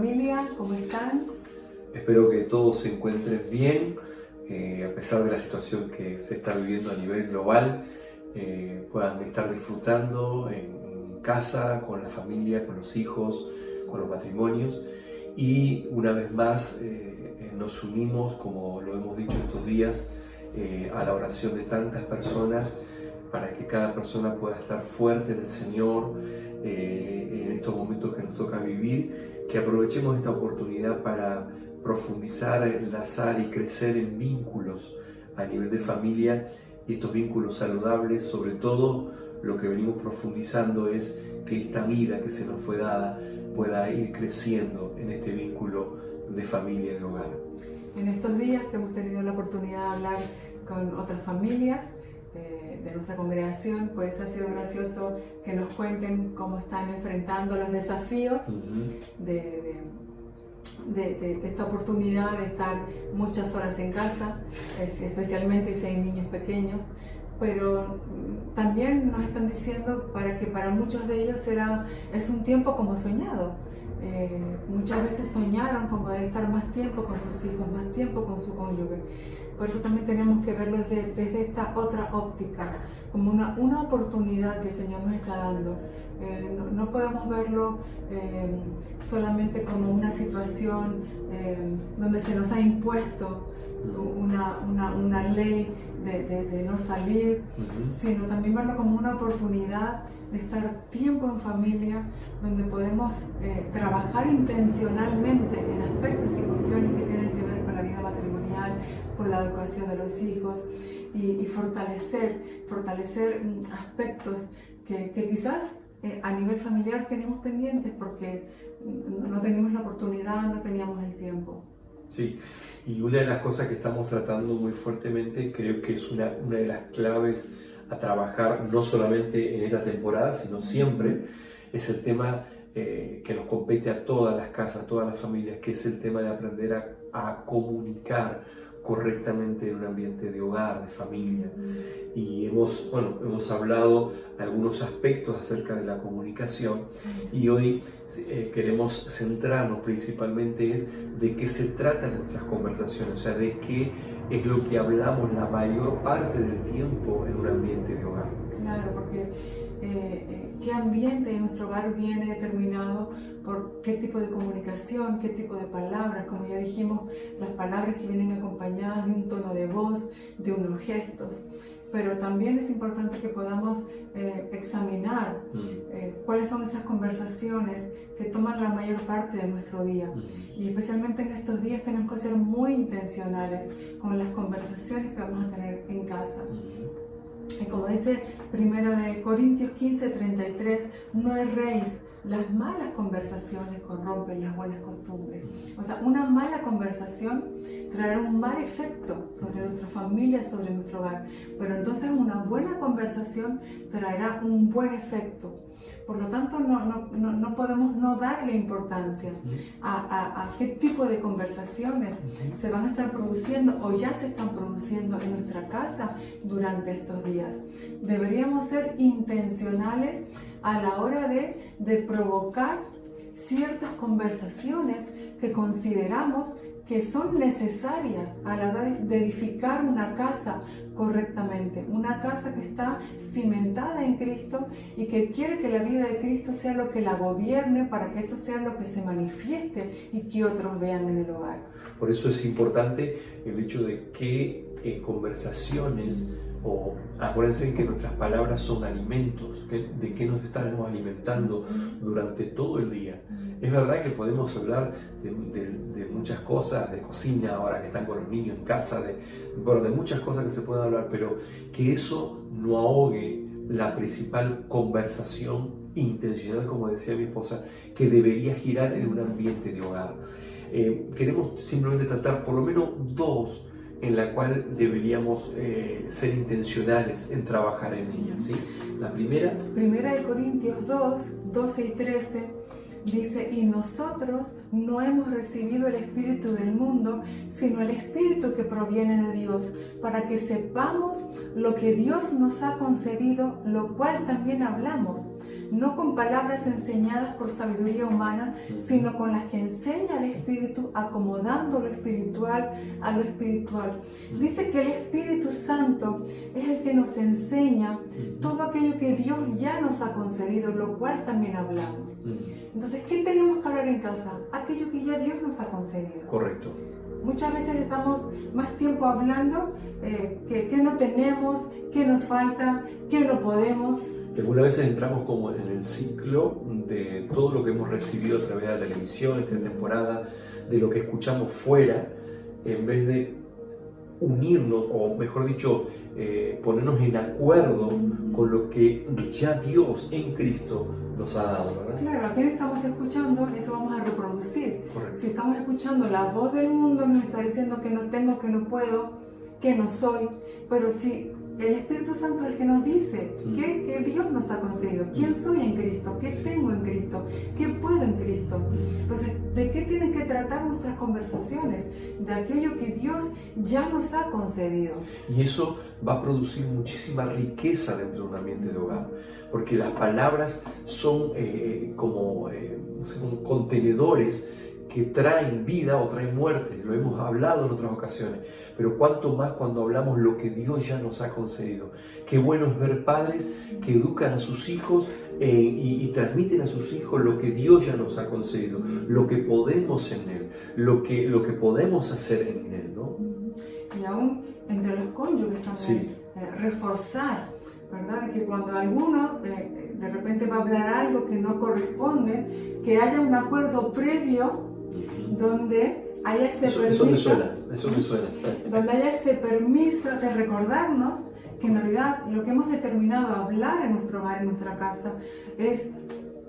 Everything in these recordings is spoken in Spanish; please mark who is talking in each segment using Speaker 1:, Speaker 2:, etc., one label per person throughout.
Speaker 1: familia, ¿cómo están?
Speaker 2: Espero que todos se encuentren bien, a pesar de la situación que se está viviendo a nivel global, puedan estar disfrutando en casa, con la familia, con los hijos, con los matrimonios. Y una vez más nos unimos, como lo hemos dicho estos días, a la oración de tantas personas para que cada persona pueda estar fuerte en el Señor en estos momentos que nos toca vivir, que aprovechemos esta oportunidad para profundizar, enlazar y crecer en vínculos a nivel de familia, y estos vínculos saludables. Sobre todo, lo que venimos profundizando es que esta vida que se nos fue dada pueda ir creciendo en este vínculo de familia y de hogar.
Speaker 1: En estos días que hemos tenido la oportunidad de hablar con otras familias de nuestra congregación, pues ha sido gracioso que nos cuenten cómo están enfrentando los desafíos de esta oportunidad de estar muchas horas en casa, especialmente si hay niños pequeños, pero también nos están diciendo que para muchos de ellos es un tiempo como soñado. Muchas veces soñaron con poder estar más tiempo con sus hijos, más tiempo con su cónyuge. Por eso también tenemos que verlo desde esta otra óptica, como una oportunidad que el Señor nos está dando. No podemos verlo solamente como una situación donde se nos ha impuesto una ley de no salir, sino también verlo como una oportunidad de estar tiempo en familia, donde podemos trabajar intencionalmente en aspectos y cuestiones que tienen que ver con la vida matrimonial, con la educación de los hijos, y fortalecer aspectos que quizás a nivel familiar tenemos pendientes porque no teníamos la oportunidad, no teníamos el tiempo.
Speaker 2: Sí, y una de las cosas que estamos tratando muy fuertemente, creo que es una de las claves a trabajar no solamente en esta temporada, sino siempre, es el tema que nos compete a todas las casas, a todas las familias, que es el tema de aprender a comunicar correctamente en un ambiente de hogar, de familia. Y hemos hablado algunos aspectos acerca de la comunicación, y hoy queremos centrarnos principalmente de qué se tratan nuestras conversaciones, o sea, de qué es lo que hablamos la mayor parte del tiempo en un ambiente de hogar.
Speaker 1: Claro, porque qué ambiente en nuestro hogar viene determinado por qué tipo de comunicación, qué tipo de palabras. Como ya dijimos, las palabras que vienen acompañadas de un tono de voz, de unos gestos. Pero también es importante que podamos examinar cuáles son esas conversaciones que toman la mayor parte de nuestro día. Y especialmente en estos días tenemos que ser muy intencionales con las conversaciones que vamos a tener en casa. Y como dice 1 Corintios 15:33, no erréis, las malas conversaciones corrompen las buenas costumbres. O sea, una mala conversación traerá un mal efecto sobre nuestra familia, sobre nuestro hogar. Pero entonces una buena conversación traerá un buen efecto. Por lo tanto, no podemos no darle importancia a qué tipo de conversaciones se van a estar produciendo o ya se están produciendo en nuestra casa durante estos días. Deberíamos ser intencionales a la hora de provocar ciertas conversaciones que consideramos que son necesarias a la hora de edificar una casa correctamente, una casa que está cimentada en Cristo y que quiere que la vida de Cristo sea lo que la gobierne, para que eso sea lo que se manifieste y que otros vean en el hogar.
Speaker 2: Por eso es importante el hecho de que conversaciones, acuérdense que nuestras palabras son alimentos, de qué nos estaremos alimentando durante todo el día. Es verdad que podemos hablar de muchas cosas, de cocina, ahora que están con los niños en casa, de muchas cosas que se pueden hablar, pero que eso no ahogue la principal conversación intencional, como decía mi esposa, que debería girar en un ambiente de hogar. Queremos simplemente tratar por lo menos dos en la cual deberíamos ser intencionales en trabajar en ellas, ¿sí? La primera...
Speaker 1: Primera de Corintios 2, 12 y 13 Dice, y nosotros no hemos recibido el espíritu del mundo, sino el espíritu que proviene de Dios, para que sepamos lo que Dios nos ha concedido, lo cual también hablamos, no con palabras enseñadas por sabiduría humana, sino con las que enseña el Espíritu, acomodando lo espiritual a lo espiritual. Dice que el Espíritu Santo es el que nos enseña todo aquello que Dios ya nos ha concedido, lo cual también hablamos. Entonces, ¿qué tenemos que hablar en casa? Aquello que ya Dios nos ha concedido.
Speaker 2: Correcto.
Speaker 1: Muchas veces estamos más tiempo hablando que no tenemos, que nos falta, que no podemos.
Speaker 2: Algunas veces entramos como en el ciclo de todo lo que hemos recibido a través de la televisión esta temporada, de lo que escuchamos fuera, en vez de unirnos, o mejor dicho, ponernos en acuerdo con lo que ya Dios en Cristo nos ha dado, ¿verdad?
Speaker 1: Claro, a quien estamos escuchando, eso vamos a reproducir.
Speaker 2: Correcto.
Speaker 1: Si estamos escuchando la voz del mundo, nos está diciendo que no tengo, que no puedo, que no soy, pero si el Espíritu Santo es el que nos dice que Dios nos ha concedido, quién soy en Cristo, qué tengo en Cristo, qué puedo en Cristo. Entonces, ¿de qué tienen que tratar nuestras conversaciones? De aquello que Dios ya nos ha concedido.
Speaker 2: Y eso va a producir muchísima riqueza dentro de un ambiente de hogar, porque las palabras son como contenedores que traen vida o traen muerte. Lo hemos hablado en otras ocasiones, pero cuánto más cuando hablamos lo que Dios ya nos ha concedido. Qué bueno es ver padres que educan a sus hijos y transmiten a sus hijos lo que Dios ya nos ha concedido, lo que podemos en Él, lo que podemos hacer en Él, ¿no?
Speaker 1: Y aún entre los cónyuges también,
Speaker 2: sí.
Speaker 1: Reforzar, ¿verdad? Que cuando alguno de repente va a hablar algo que no corresponde, que haya un acuerdo previo donde haya ese permiso.
Speaker 2: Eso me suena.
Speaker 1: Donde haya ese permiso de recordarnos que en realidad lo que hemos determinado hablar en nuestro hogar, en nuestra casa, es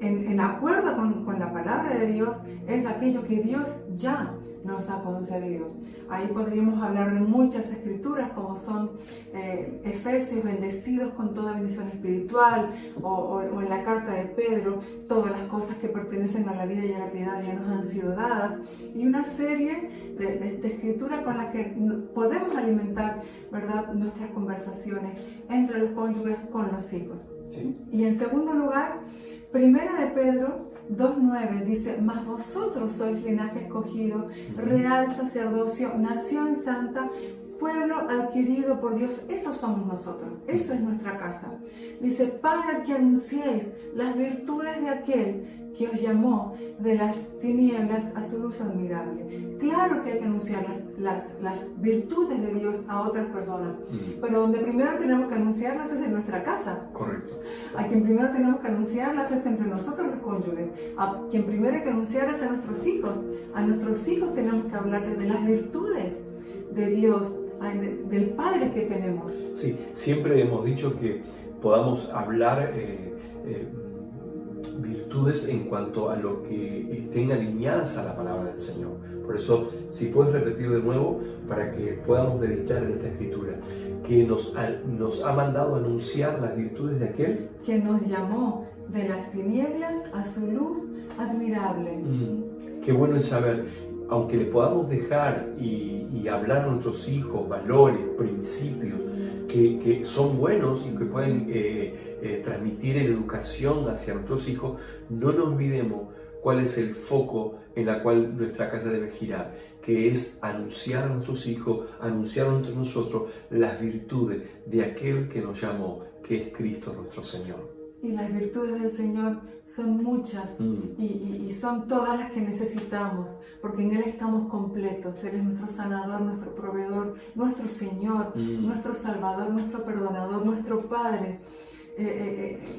Speaker 1: en acuerdo con la palabra de Dios, es aquello que Dios ya nos ha concedido. Ahí podríamos hablar de muchas escrituras como son Efesios, bendecidos con toda bendición espiritual, o en la carta de Pedro, todas las cosas que pertenecen a la vida y a la piedad ya nos han sido dadas, y una serie de escrituras con las que podemos alimentar, ¿verdad?, nuestras conversaciones entre los cónyuges con los hijos.
Speaker 2: Sí.
Speaker 1: Y en segundo lugar, Primera de Pedro 2:9 dice, mas vosotros sois linaje escogido, real sacerdocio, nación santa, pueblo adquirido por Dios. Eso somos nosotros, eso es nuestra casa. Dice, para que anunciéis las virtudes de aquel que os llamó de las tinieblas a su luz admirable. Claro que hay que anunciar las virtudes de Dios a otras personas, pero donde primero tenemos que anunciarlas es en nuestra casa.
Speaker 2: Correcto.
Speaker 1: A quien primero tenemos que anunciarlas es entre nosotros los cónyuges. A quien primero hay que anunciarlas a nuestros hijos. A nuestros hijos tenemos que hablarles de las virtudes de Dios, del Padre que tenemos.
Speaker 2: Sí, siempre hemos dicho que podamos hablar virtudes en cuanto a lo que estén alineadas a la palabra del Señor. Por eso, si puedes repetir de nuevo, para que podamos meditar en esta escritura, que nos ha mandado a anunciar las virtudes de aquel
Speaker 1: que nos llamó de las tinieblas a su luz admirable.
Speaker 2: Qué bueno es saber, aunque le podamos dejar y hablar a nuestros hijos valores, principios que son buenos y que pueden transmitir en educación hacia nuestros hijos, no nos olvidemos cuál es el foco en el cual nuestra casa debe girar, que es anunciar a nuestros hijos, anunciar entre nosotros las virtudes de aquel que nos llamó, que es Cristo nuestro Señor.
Speaker 1: Y las virtudes del Señor son muchas y son todas las que necesitamos, porque en Él estamos completos. Él es nuestro sanador, nuestro proveedor, nuestro Señor, nuestro Salvador, nuestro perdonador, nuestro Padre.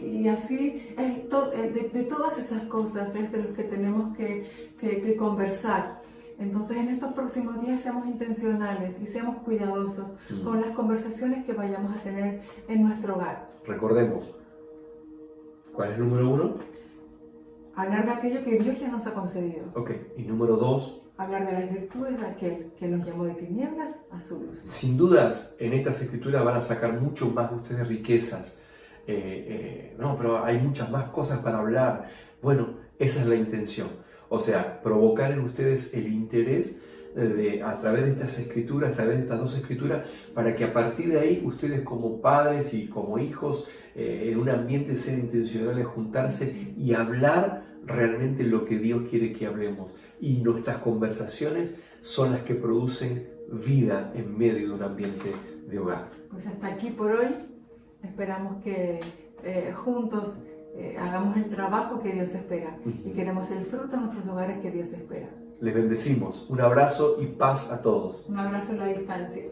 Speaker 1: Y así de todas esas cosas es de los que tenemos que conversar. Entonces, en estos próximos días seamos intencionales y seamos cuidadosos con las conversaciones que vayamos a tener en nuestro hogar.
Speaker 2: Recordemos, ¿cuál es el número 1?
Speaker 1: Hablar de aquello que Dios ya nos ha concedido.
Speaker 2: Ok, y número 2.
Speaker 1: Hablar de las virtudes de aquel que nos llamó de tinieblas a su luz.
Speaker 2: Sin dudas, en estas escrituras van a sacar mucho más de ustedes riquezas no, pero hay muchas más cosas para hablar. Bueno, esa es la intención. O sea, provocar en ustedes el interés a través de estas escrituras, a través de estas 2 escrituras, para que a partir de ahí ustedes como padres y como hijos en un ambiente sean intencionales en juntarse y hablar realmente lo que Dios quiere que hablemos. Y nuestras conversaciones son las que producen vida en medio de un ambiente de hogar.
Speaker 1: Pues hasta aquí por hoy. Esperamos que juntos hagamos el trabajo que Dios espera y queremos el fruto en nuestros hogares que Dios espera.
Speaker 2: Les bendecimos. Un abrazo y paz a todos.
Speaker 1: Un abrazo a la distancia.